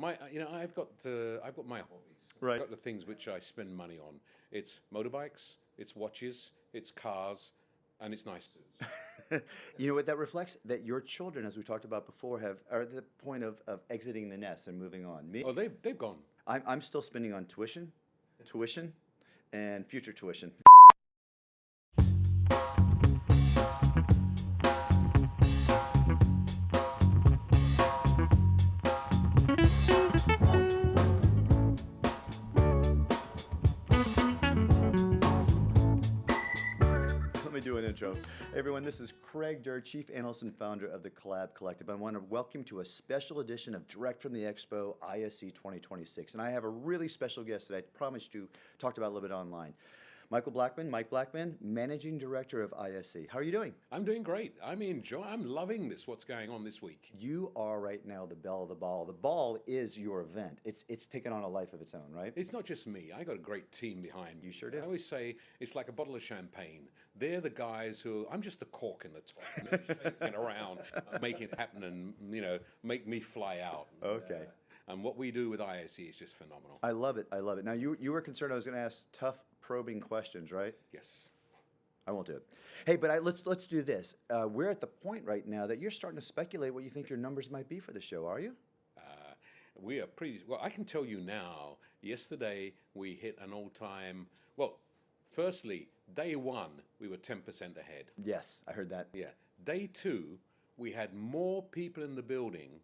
I've got my hobbies. Right. I've got the things which I spend money on. It's motorbikes, it's watches, it's cars, and it's nice suits. You know what that reflects? That your children, as we talked about before, are at the point of exiting the nest and moving on. Me, Oh, they've gone. I'm still spending on tuition, and future tuition. Let me do an intro. Hey everyone, this is Craig Durr, Chief Analyst and Founder of the Collab Collective. I want to welcome to a special edition of Direct from the Expo ISE 2026. And I have a really special guest that I promised you talked about a little bit online. Mike Blackman, Managing Director of ISE. How are you doing? I'm doing great. I'm loving what's going on this week. You are right now the belle of the ball. The ball is your event. It's taken on a life of its own, right? It's not just me. I got a great team behind me. You sure do. I always say it's like a bottle of champagne. They're the guys I'm just the cork in the top, shaking it around, making it happen, and make me fly out. Okay. And what we do with ISE is just phenomenal. I love it. Now you were concerned I was going to ask tough, probing questions, right? Yes. I won't do it. Hey, but let's do this. We're at the point right now that you're starting to speculate what you think your numbers might be for the show. Are you? We are pretty well. I can tell you now. Yesterday we hit an all-time. Well, firstly, day one we were 10% ahead. Yes, I heard that. Yeah. Day two we had more people in the building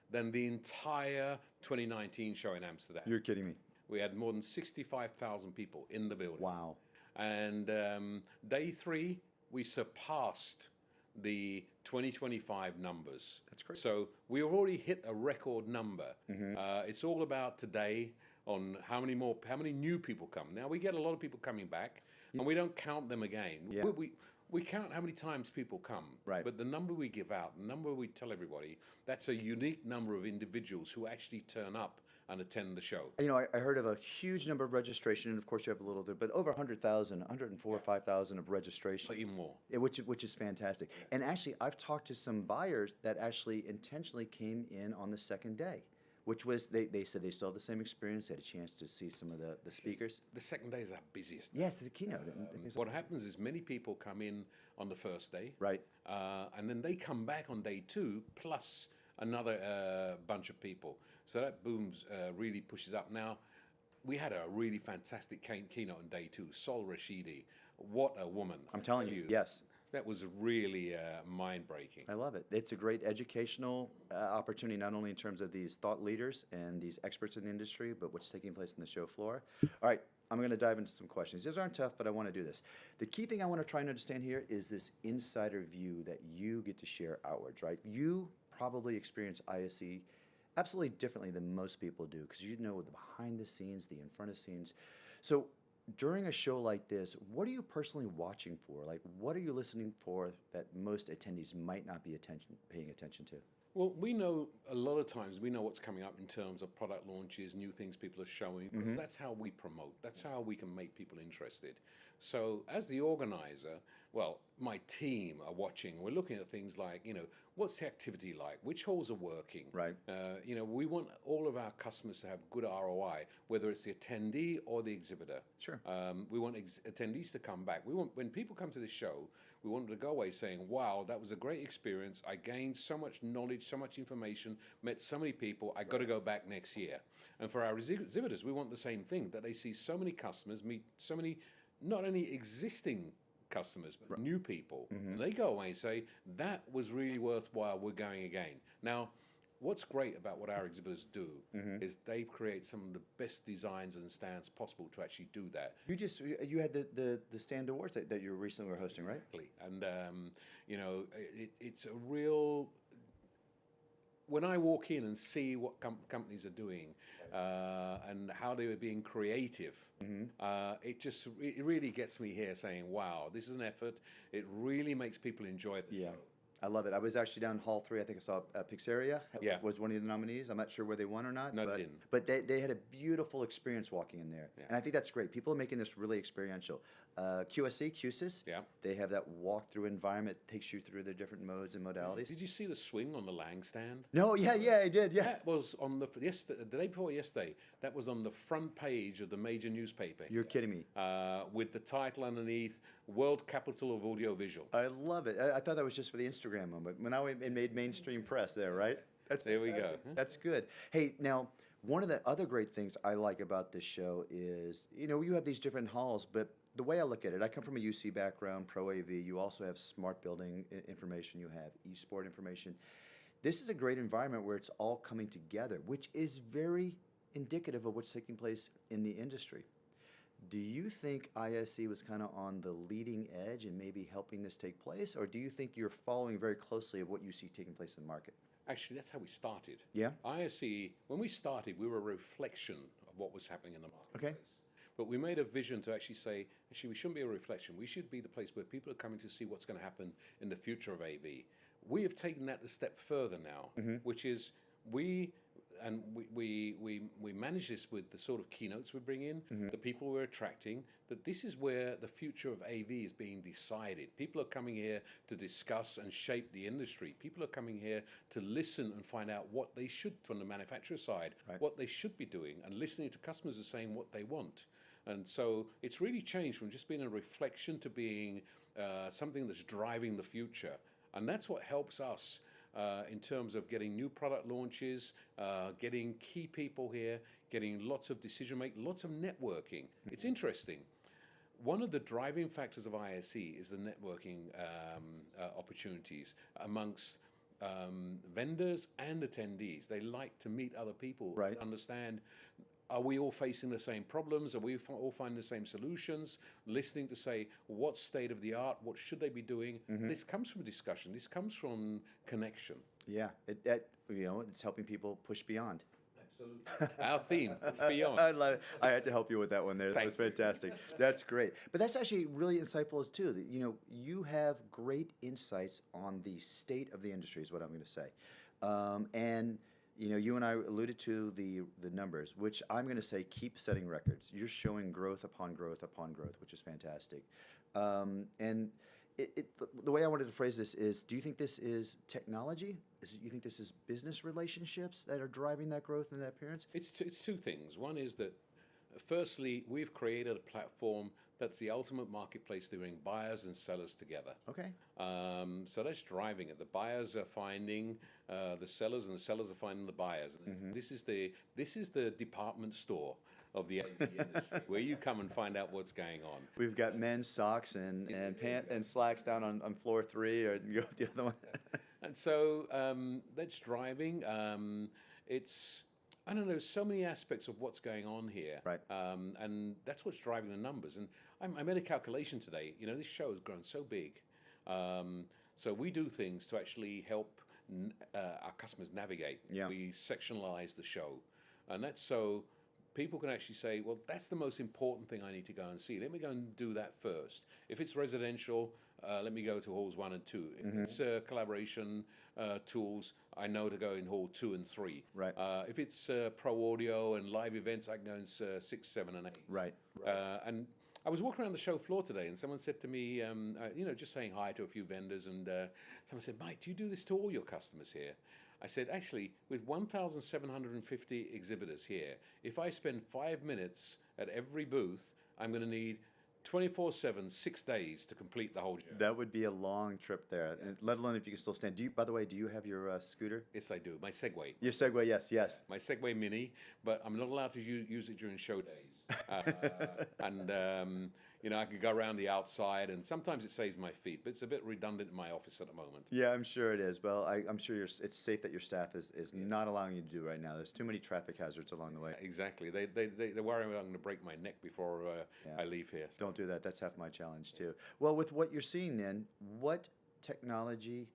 than the entire 2019 show in Amsterdam. You're kidding me. We had more than 65,000 people in the building. Wow. And day three, we surpassed the 2025 numbers. That's great. So we already hit a record number. Mm-hmm. It's all about today on how many new people come. Now, we get a lot of people coming back, and we don't count them again. Yeah. We count how many times people come, right. But the number we give out, the number we tell everybody, that's a unique number of individuals who actually turn up and attend the show. I heard of a huge number of registration, and of course you have a little bit, but over 100,000, 104 or 5,000 of registration. But even more. Which is fantastic. Yeah. And actually, I've talked to some buyers that actually intentionally came in on the second day. Which was, they said they still have the same experience, they had a chance to see some of the speakers. The second day is our busiest. Yes, the keynote. What happens is many people come in on the first day. Right. And then they come back on day two, plus another bunch of people. So that booms, really pushes up. Now, we had a really fantastic keynote on day two, Sol Rashidi. What a woman. I'm telling you, yes. That was really mind-breaking. I love it. It's a great educational opportunity, not only in terms of these thought leaders and these experts in the industry, but what's taking place in the show floor. All right, I'm going to dive into some questions. These aren't tough, but I want to do this. The key thing I want to try and understand here is this insider view that you get to share outwards, right? You probably experience ISE absolutely differently than most people do, because you know the behind the scenes, the in front of scenes. So during a show like this, what are you personally watching for? Like, what are you listening for that most attendees might not be paying attention to? Well, we know a lot of times we know what's coming up in terms of product launches, new things people are showing. Mm-hmm. That's how we promote. That's how we can make people interested. So as the organizer, well, my team are watching. We're looking at things like, what's the activity like? Which halls are working? Right. We want all of our customers to have good ROI, whether it's the attendee or the exhibitor. Sure. We want attendees to come back. When people come to the show, we want them to go away saying, wow, that was a great experience. I gained so much knowledge, so much information, met so many people. I got to go back next year. And for our exhibitors, we want the same thing, that they see so many customers, meet so many, not only existing customers, but new people. Mm-hmm. And they go away and say, that was really worthwhile, we're going again. Now, what's great about what our exhibitors do is they create some of the best designs and stands possible to actually do that. You had the stand awards that you recently were hosting, right? Exactly. And, it's a real... When I walk in and see what companies are doing and how they were being creative, it really gets me here saying, wow, this is an effort. It really makes people enjoy the show. I love it. I was actually down in Hall 3. I think I saw Pixaria Yeah. was one of the nominees. I'm not sure where they won or not. No, but, they didn't. But they had a beautiful experience walking in there. Yeah. And I think that's great. People are making this really experiential. QSIS, Yeah. they have that walk-through environment, takes you through the different modes and modalities. Did you see the swing on the Lang stand? No, yeah, I did, yeah. That was on the day before yesterday. That was on the front page of the major newspaper. You're kidding me. With the title underneath, "World Capital of Audiovisual." I love it. I thought that was just for the Instagram moment. But now it made mainstream press there, right? There we go. That's good. Hey, now, one of the other great things I like about this show is, you have these different halls, but the way I look at it, I come from a UC background, Pro AV. You also have smart building information. You have eSport information. This is a great environment where it's all coming together, which is very indicative of what's taking place in the industry. Do you think ISE was kind of on the leading edge and maybe helping this take place, or do you think you're following very closely of what you see taking place in the market? Actually, that's how we started. Yeah? ISE, when we started, we were a reflection of what was happening in the marketplace. Okay. But we made a vision to actually say, actually, we shouldn't be a reflection. We should be the place where people are coming to see what's going to happen in the future of AV. We have taken that a step further now, which is we manage this with the sort of keynotes we bring in, the people we're attracting, that this is where the future of AV is being decided. People are coming here to discuss and shape the industry. People are coming here to listen and find out what they should, from the manufacturer side, what they should be doing, and listening to customers who are saying what they want. And so it's really changed from just being a reflection to being something that's driving the future. And that's what helps us in terms of getting new product launches, getting key people here, getting lots of decision making, lots of networking. It's interesting. One of the driving factors of ISE is the networking opportunities amongst vendors and attendees. They like to meet other people, understand, are we all facing the same problems? Are we all finding the same solutions? Listening to say, what's state of the art? What should they be doing? This comes from discussion. This comes from connection. Yeah, it's helping people push beyond. Absolutely. Our theme, push beyond. I love it. I had to help you with that one there. That was fantastic. That's great. But that's actually really insightful too. That, you have great insights on the state of the industry is what I'm going to say. And you and I alluded to the numbers, which I'm going to say keep setting records. You're showing growth upon growth upon growth, which is fantastic. And the way I wanted to phrase this is, do you think this is technology? You think this is business relationships that are driving that growth and that appearance? It's two things. One is that, firstly, we've created a platform that's the ultimate marketplace to bring buyers and sellers together. Okay. So that's driving it. The buyers are finding the sellers, and the sellers are finding the buyers. This is the department store of the AV industry, where you come and find out what's going on. We've got men's socks and pant and slacks down on floor 3, or you go with the other one. And so that's driving. I don't know, so many aspects of what's going on here. Right. And that's what's driving the numbers. And I made a calculation today. This show has grown so big. So we do things to actually help our customers navigate. Yeah. We sectionalize the show. And that's so people can actually say, well, that's the most important thing I need to go and see. Let me go and do that first. If it's residential, let me go to halls 1 and 2. If it's collaboration tools, I know to go in hall 2 and 3. Right. If it's pro audio and live events, I can go in 6, 7, and 8. Right. And I was walking around the show floor today, and someone said to me, just saying hi to a few vendors, and someone said, Mike, do you do this to all your customers here? I said, actually, with 1,750 exhibitors here, if I spend 5 minutes at every booth, I'm going to need 24/7, 6 days to complete the whole show. That would be a long trip there, and let alone if you can still stand. By the way, do you have your scooter? Yes, I do. My Segway. Your Segway, yes. My Segway Mini, but I'm not allowed to use it during show days. And I could go around the outside, and sometimes it saves my feet, but it's a bit redundant in my office at the moment. Yeah, I'm sure it is. Well, I'm sure it's safe that your staff is not allowing you to do right now. There's too many traffic hazards along the way. Exactly. They worry I'm going to break my neck before I leave here. So. Don't do that. That's half my challenge too. Well, with what you're seeing then, what technology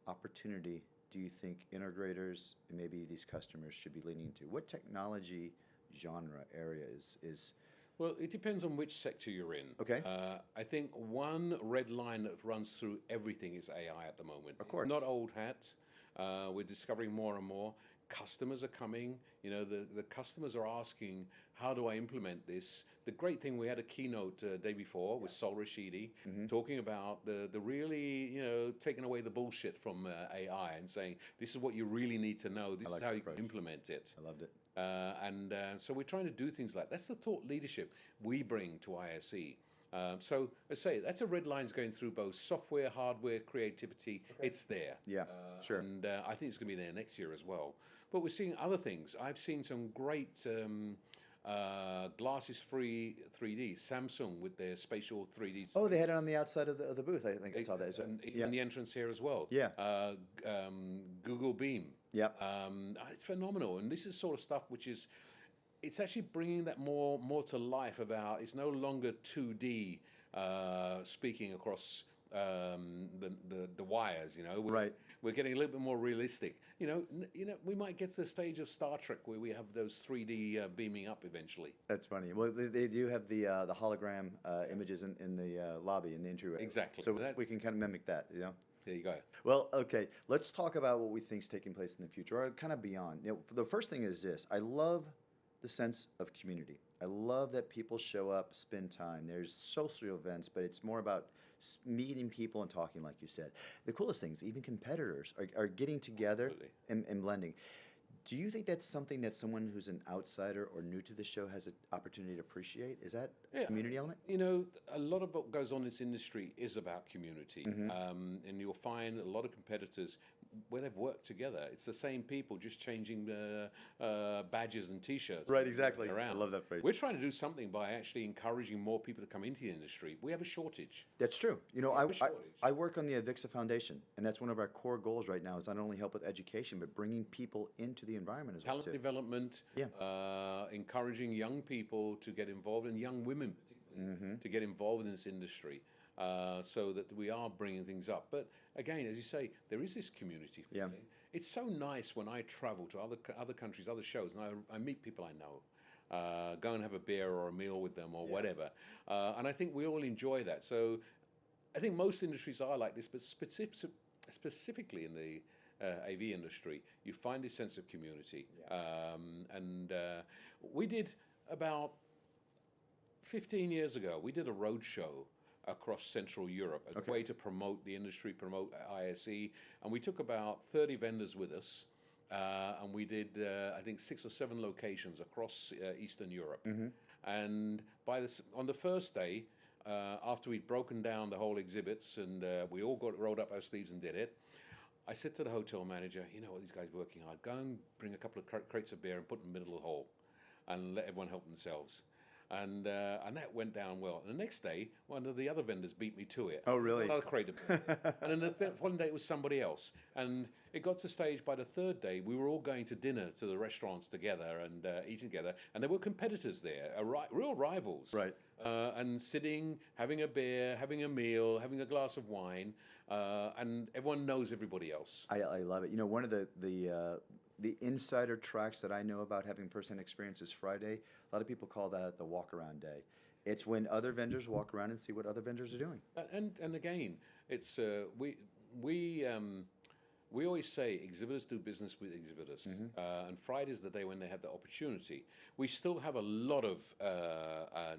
opportunity do you think integrators and maybe these customers should be leaning into? What technology genre area is Well, it depends on which sector you're in. Okay. I think one red line that runs through everything is AI at the moment. Of course. It's not old hat. We're discovering more and more. Customers are coming. You know, the customers are asking, how do I implement this? The great thing, we had a keynote day before with Sol Rashidi talking about the really, you know, taking away the bullshit from AI and saying, this is what you really need to know. This is how you can implement it. I loved it. So we're trying to do things like that's the thought leadership we bring to ISE. So I say that's a red lines going through both software, hardware, creativity. It's there. Yeah, sure. And I think it's going to be there next year as well. But we're seeing other things. I've seen some great glasses-free 3D. Samsung with their spatial 3D. Oh, they had it on the outside of the booth. I think I saw that. And in the entrance here as well. Yeah. Google Beam. Yeah. It's phenomenal. And this is sort of stuff which is, it's actually bringing that more to life about, it's no longer 2D speaking across the wires, you know. We're getting a little bit more realistic. You know, we might get to the stage of Star Trek where we have those 3D beaming up eventually. That's funny. Well, they do have the hologram images in the lobby, in the entryway. Exactly. So we can kind of mimic that, you know. There you go. Well, okay, let's talk about what we think is taking place in the future, or kind of beyond. You know, the first thing is this. I love the sense of community. I love that people show up, spend time. There's social events, but it's more about meeting people and talking, like you said. The coolest things, even competitors are getting together and blending. Do you think that's something that someone who's an outsider or new to the show has an opportunity to appreciate? Is that a community element? You know, a lot of what goes on in this industry is about community. And you'll find a lot of competitors where they've worked together. It's the same people, just changing the badges and T-shirts. Right, exactly. Around. I love that phrase. We're trying to do something by actually encouraging more people to come into the industry. We have a shortage. That's true. You know, I work on the Avixa Foundation, and that's one of our core goals right now is not only help with education, but bringing people into the environment as well, Talent too. development, encouraging young people to get involved, and young women to get involved in this industry. So that we are bringing things up. But again, as you say, there is this community feeling. It's so nice when I travel to other countries, other shows, and I meet people I know, go and have a beer or a meal with them or whatever. And I think we all enjoy that. So I think most industries are like this, but specifically in the AV industry, you find this sense of community. And we did about 15 years ago, we did a road show across Central Europe as a way to promote the industry, promote ISE. And we took about 30 vendors with us. And we did, I think, 6 or 7 locations across Eastern Europe. And on the first day, after we'd broken down the whole exhibits and we all rolled up our sleeves and did it, I said to the hotel manager, you know what, these guys are working hard. Go and bring a couple of crates of beer and put them in the middle of the hall and let everyone help themselves. And that went down well. And the next day, one of the other vendors beat me to it. Oh, really? Another crate of beer. And then one day it was somebody else. And it got to the stage by the third day, we were all going to dinner to the restaurants together and eating together. And there were competitors there, real rivals. Right. And sitting, having a beer, having a meal, having a glass of wine. And everyone knows everybody else. I love it. You know, one of the insider tracks that I know about having firsthand experience is Friday. A lot of people call that the walk-around day. It's when other vendors walk around and see what other vendors are doing. And again, it's we always say exhibitors do business with exhibitors, and Friday's the day when they have the opportunity. We still have a lot of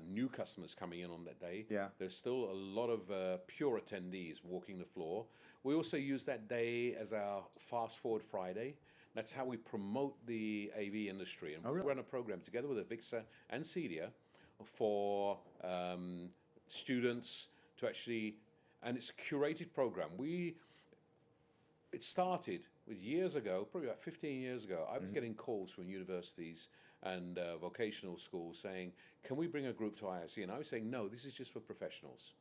new customers coming in on that day. There's still a lot of pure attendees walking the floor. We also use that day as our Fast Forward Friday. That's how we promote the AV industry. And we run a program together with Avixa and CEDIA for students to actually, and it's a curated program. It started with years ago, probably about 15 years ago, I was getting calls from universities and vocational schools saying, can we bring a group to ISE? And I was saying, no, this is just for professionals.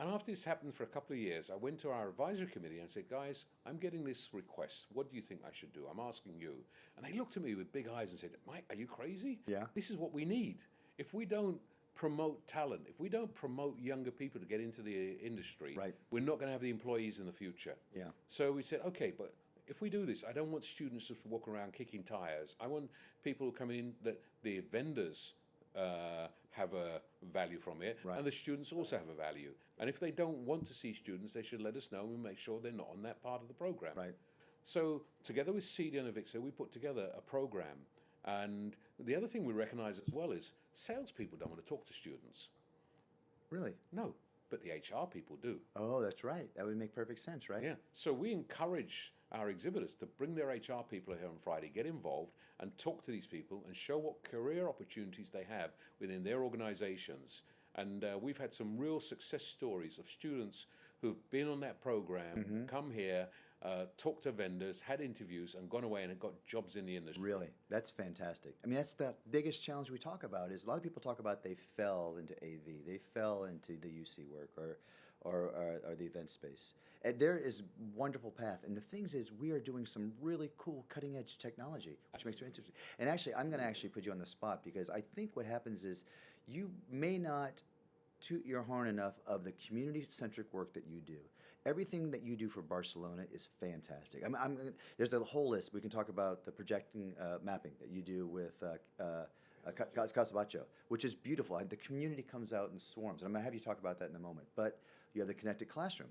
And after this happened for a couple of years, I went to our advisory committee and said, guys, I'm getting this request. What do you think I should do? I'm asking you. And they looked at me with big eyes and said, Mike, are you crazy? This is what we need. If we don't promote talent, if we don't promote younger people to get into the industry, we're not going to have the employees in the future. So we said, okay, but if we do this, I don't want students to walk around kicking tires. I want people who come in, that the vendors have a value from it, Right. and the students also have a value. And if they don't want to see students, they should let us know and make sure they're not on that part of the program. Right. So together with CD and Avixa, we put together a program. And the other thing we recognize as well is salespeople don't want to talk to students. Really? No, but the HR people do. Oh, that's right. That would make perfect sense, right? Yeah. So we encourage our exhibitors to bring their HR people here on Friday, get involved, and talk to these people and show what career opportunities they have within their organizations. And we've had some real success stories of students who've been on that program, come here, talked to vendors, had interviews, and gone away and got jobs in the industry. Really? That's fantastic. I mean, that's the biggest challenge we talk about is a lot of people talk about they fell into AV, they fell into the UC work or the event space. And there is wonderful path. And the things is we are doing some really cool cutting edge technology, which makes it interesting. And actually, I'm going to actually put you on the spot because I think what happens is you may not toot your horn enough of the community-centric work that you do. Everything that you do for Barcelona is fantastic. There's a whole list. We can talk about the projecting mapping that you do with Casabacho, which is beautiful. The community comes out in swarms. And I'm going to have you talk about that in a moment. But you have the connected classroom.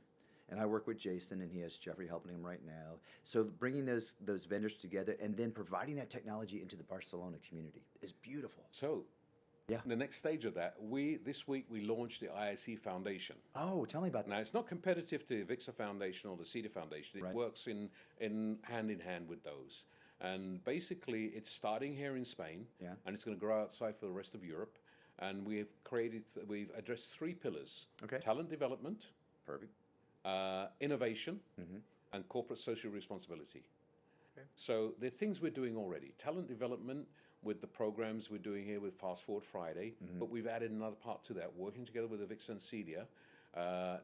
And I work with Jason, and he has Jeffrey helping him right now. So bringing those vendors together and then providing that technology into the Barcelona community is beautiful. So Yeah. the next stage of that, this week we launched the ISE Foundation. Oh, tell me about that. Now, it's not competitive to the Avixa Foundation or the CEDA Foundation. It Right. works in hand with those. And basically, it's starting here in Spain, Yeah. and it's going to grow outside for the rest of Europe. And we've addressed 3 pillars. Okay. Talent development, Perfect. innovation, and corporate social responsibility. Okay. So there are things we're doing already. Talent development with the programs we're doing here with Fast Forward Friday, but we've added another part to that, working together with Avixa and CEDIA.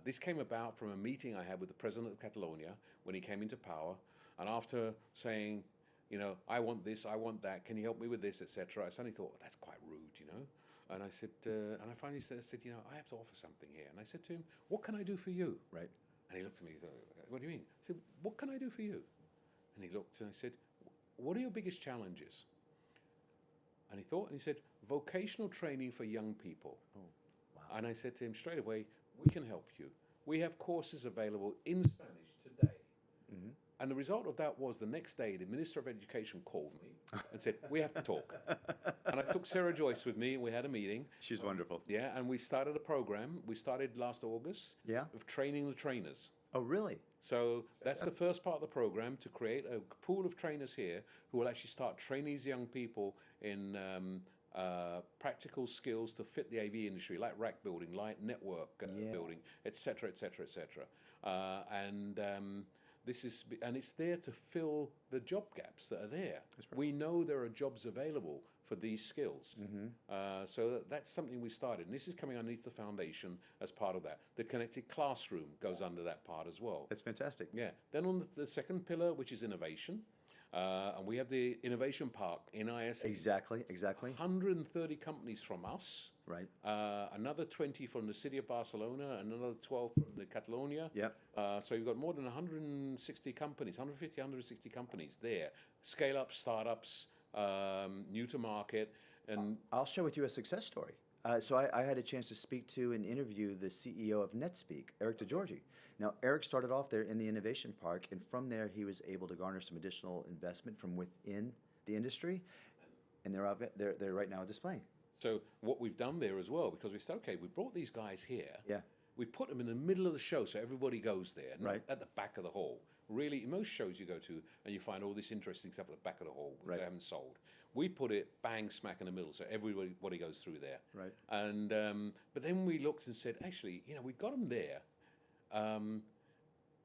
This came about from a meeting I had with the president of Catalonia when he came into power, and after saying, I want this, I want that, can you help me with this, etc., I suddenly thought, that's quite rude, And I said, and I finally said, I have to offer something here. And I said to him, what can I do for you? Right. And he looked at me, he thought, what do you mean? I said, what can I do for you? And he looked and I said, what are your biggest challenges? And he thought, and he said, vocational training for young people. Oh, wow. And I said to him straight away, we can help you. We have courses available in Spanish today. And the result of that was the next day, the Minister of Education called me and said, we have to talk. And I took Sarah Joyce with me, and we had a meeting. She's wonderful. Yeah, and we started a program. We started last August Yeah. of training the trainers. Oh, really? So that's the first part of the program, to create a pool of trainers here who will actually start training these young people in practical skills to fit the AV industry, like rack building, like network building, et cetera, et cetera, et cetera. And it's there to fill the job gaps that are there. We know there are jobs available for these skills. So that's something we started. And this is coming underneath the foundation as part of that. The connected classroom goes under that part as well. That's fantastic. Yeah. Then on the second pillar, which is innovation, and we have the innovation park in ISE. Exactly. 130 companies from us. Right. Another 20 from the city of Barcelona, another 12 from the Catalonia. Yep. So you've got more than 160 companies, 150, 160 companies there. Scale up, startups, new to market. And I'll share with you a success story. So I had a chance to speak to and interview the CEO of NetSpeak, Eric DeGiorgi. Now, Eric started off there in the innovation park, and from there he was able to garner some additional investment from within the industry, and they're right now displaying. so what we've done there as well, because we said, okay, we brought these guys here. Yeah. We put them in the middle of the show so everybody goes there, not Right. at the back of the hall. Really, in most shows you go to, and you find all this interesting stuff at the back of the hall, which Right. they haven't sold. We put it bang smack in the middle, so everybody goes through there. Right. And but then we looked and said, actually, we got them there.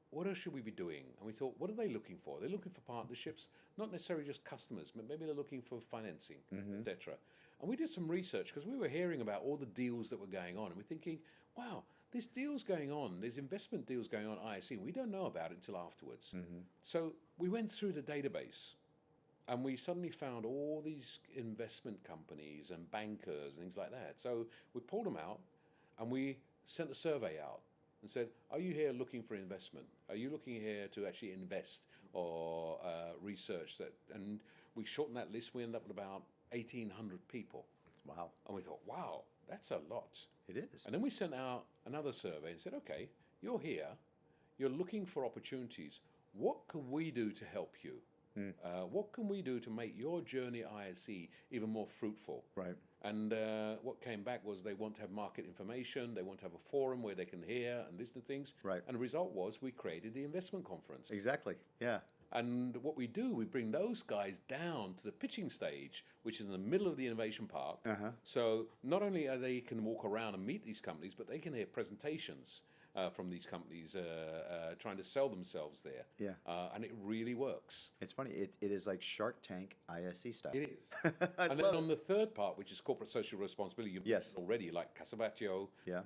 What else should we be doing? And we thought, what are they looking for? They're looking for partnerships, not necessarily just customers, but maybe they're looking for financing, etc. And we did some research because we were hearing about all the deals that were going on, and we're thinking, wow, there's deals going on, there's investment deals going on at ISE, and we don't know about it until afterwards. So we went through the database, and we suddenly found all these investment companies and bankers and things like that. So we pulled them out, and we sent a survey out and said, are you here looking for investment? Are you looking here to actually invest or research that? And we shortened that list. We ended up with about 1,800 people. Wow. And we thought, wow, that's a lot. It is. And then we sent out another survey and said, okay, you're here, you're looking for opportunities. What can we do to help you? What can we do to make your journey at ISE even more fruitful? Right. And what came back was they want to have market information, they want to have a forum where they can hear and listen to things. Right. And the result was we created the investment conference. Exactly. Yeah. And what we do, we bring those guys down to the pitching stage, which is in the middle of the innovation park. So not only are they can walk around and meet these companies, but they can hear presentations from these companies trying to sell themselves there. Yeah. And it really works. It's funny. It is like Shark Tank ISE style. It is. And then on the third part, which is corporate social responsibility, you Yes. mentioned already, like Casabatio, Yeah.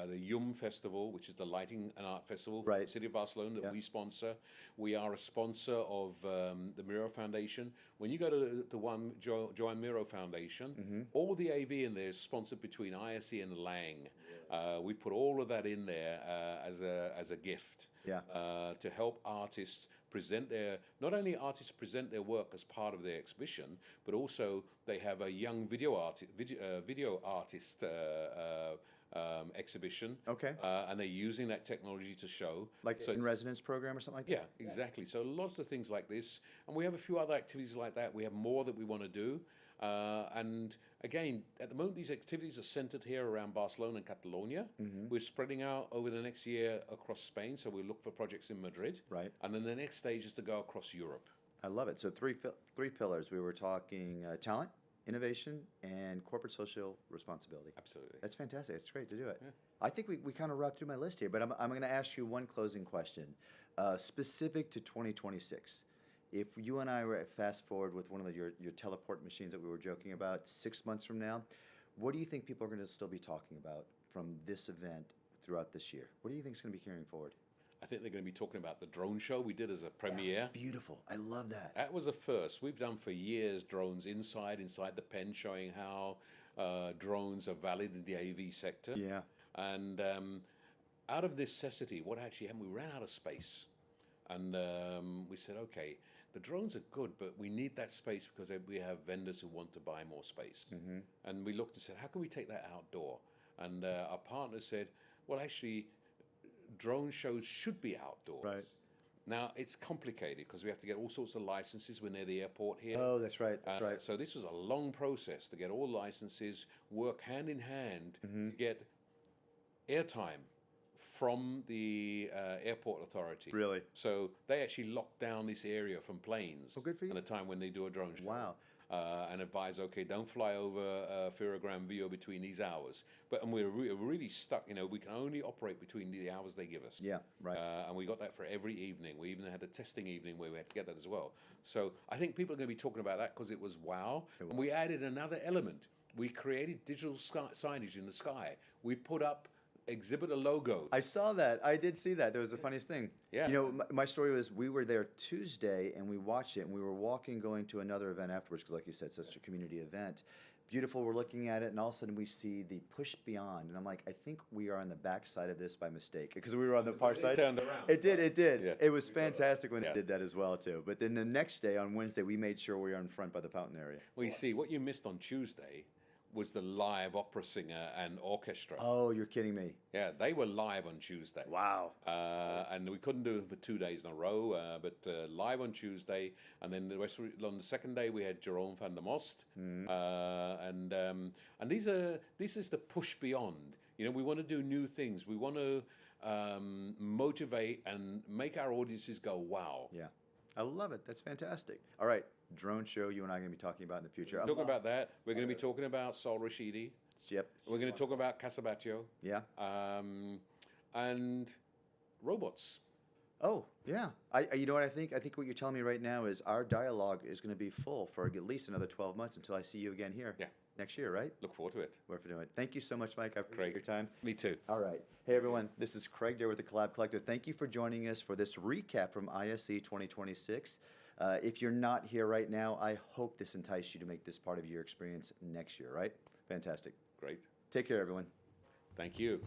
the YUM Festival, which is the Lighting and Art Festival, Right. the City of Barcelona that Yeah. we sponsor. We are a sponsor of the Miro Foundation. When you go to the one Joan Miro Foundation, all the AV in there is sponsored between ISE and Lang. We put all of that in there as a gift. Yeah. To help artists present not only artists present their work as part of their exhibition, but also they have a young video artist exhibition. Okay. And they're using that technology to show. Like So- in residence program or something like that? yeah, exactly. So lots of things like this, and we have a few other activities like that. We have more that we want to do, and again, at the moment, these activities are centered here around Barcelona and Catalonia. We're spreading out over the next year across Spain, so we look for projects in Madrid. Right. And then the next stage is to go across Europe. I love it. So three pillars. We were talking talent, innovation, and corporate social responsibility. Absolutely. That's fantastic. It's great to do it. I think we kind of wrapped through my list here, but I'm going to ask you one closing question specific to 2026. If you and I were fast forward with one of your teleport machines that we were joking about 6 months from now, what do you think people are going to still be talking about from this event throughout this year? What do you think is going to be carrying forward? I think they're going to be talking about the drone show we did as a premiere. Beautiful. I love that. That was a first. We've done for years drones inside the pen, showing how drones are valid in the AV sector. Yeah. And out of necessity, what actually happened, we ran out of space. And we said, okay, the drones are good, but we need that space because we have vendors who want to buy more space. And we looked and said, how can we take that outdoor? And our partner said, well, actually, drone shows should be outdoors. Right. Now, it's complicated because we have to get all sorts of licenses. We're near the airport here. Oh, that's right. That's right. So this was a long process to get all licenses, work hand in hand to get airtime from the airport authority. Really? So they actually locked down this area from planes. Oh, good for you. At a time when they do a drone show. Wow. And advise, okay, don't fly over Firagram Vio between these hours. And we're really stuck, we can only operate between the hours they give us. Yeah, right. And we got that for every evening. We even had a testing evening where we had to get that as well. So I think people are going to be talking about that because it was wow. And we added another element. We created digital signage in the sky. We put up exhibitor logos. I saw that. I did see that. There was the funniest thing. Yeah. My story was we were there Tuesday and we watched it and we were walking going to another event afterwards because like you said, such a community event. Beautiful. We're looking at it and all of a sudden we see the push beyond and I'm like, I think we are on the back side of this by mistake because we were on the far side. Turned around. It did. Yeah. It was fantastic when Yeah. it did that as well too. But then the next day on Wednesday, we made sure we were in front by the fountain area. Well, you see, what you missed on Tuesday was the live opera singer and orchestra. Oh, you're kidding me. Yeah, they were live on Tuesday. Wow. And we couldn't do it for 2 days in a row, but live on Tuesday, and then on the second day we had Jerome van der Most, and this is the push beyond. We want to do new things. We want to motivate and make our audiences go wow. Yeah. I love it. That's fantastic. All right, drone show you and I are going to be talking about in the future. Talking about that, we're going to be talking about Sol Rashidi. Yep. We're going to talk about Casabatio. Yeah. And robots. Oh, yeah. You know what I think? I think what you're telling me right now is our dialogue is going to be full for at least another 12 months until I see you again here. Yeah. Next year, right? Look forward to it. We're doing it. Thank you so much, Mike. I appreciate Craig. your time. Me too. All right. Hey, everyone. This is Craig there with the Collab Collective. Thank you for joining us for this recap from ISE 2026. If you're not here right now, I hope this enticed you to make this part of your experience next year, right? Fantastic. Great. Take care, everyone. Thank you.